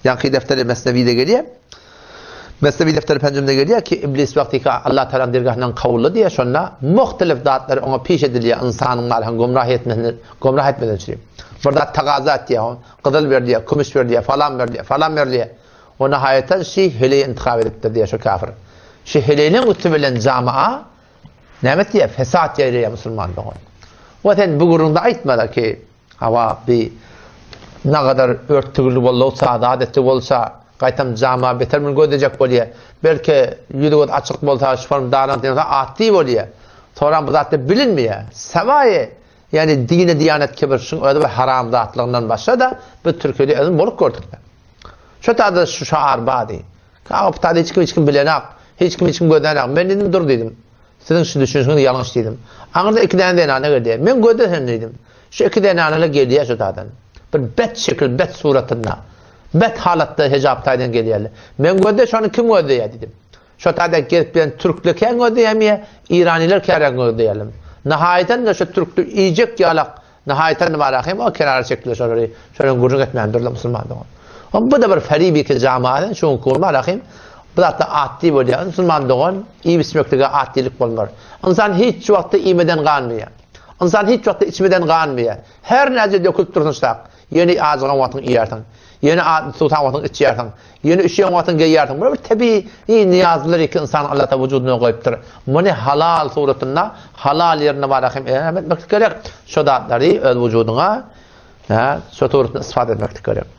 Yankı defteri Mesnevi'de geliyor. Mesnevi defteri pencümde geliyor ki iblis vakti ki Allah Teala'nın dergahından kavullu diye sonra muhtelif dağıtları ona peş ediliyor insanın malhan gumrah etmeden için. Burada tagazat diye, kızıl ver diye, kumus ver diye, falan ver diye, falan ver diye. O nihayeten heleyi intikab ediptir diye şu kafir. Heleyle üstübelen cami'a nemet diye fesat yeriye Müslümanlığı. O yüzden bu gurunda aytmadı ki hava bir ne kadar örtüklü olsa, adetli olsa qaytam cami'a beter mi gödecek bolýar. Belki yüzüge açık bolsa, şufarm daran diýse atdy bolýar. Toran bu zatda bilinmeýär. Sevaye yani dine diyanet kibirşin öyle bir haram zatlarından başka da bu Türkiye'de ezin bolup gördük. Şu tadı şu şaar badi. Kağıp tadı hiç kim bilenak, hiç kim gödenak. Ben dedim dur dedim. Sizin şu düşünüşünüz yanlış dedim. Anırda 2 tane nane geldi. Ben gödesen dedim. Şu 2 tane naneler geldi şu tadan. Bir bet şekil, bet suratında. Bet halatta hicaptaydan geliyorlar. Ben göde şunu kim göde ya dedim. Şu tadan gelip ben Türklüken göde yemeye, İraniler kere göde diyelim. Nihayeten de şu Türklü iyicek yalak. Nihayeten de barakayım o kenara çekiliyor şöyle. Şöyle gurcun etmeyen durla Müslümanlığı. Bu da bir feribi ki camiaden şunu kurma barakayım. Bu da atdi bolýar. Müslümanlığın iyi bismeklige atdilik bolmar. İnsan hiç vakti imeden ganmıyor. İnsan hiç vakti içmeden ganmıyor. Her näce dökülüp dursunsak, yeni azgan wagtyň ýertin. Yeni sultan wagtyň içýärtin. Yeni üşeýän wagtyň geýärtin. Bu bir tabii niyazlar iki insan Allah ta vücudyna goýupdyr. Muni halal suratynda, halal ýerine barakym etmek gerek. Şu datlary öz vüjudyna, şu suratynda ispat etmek gerek.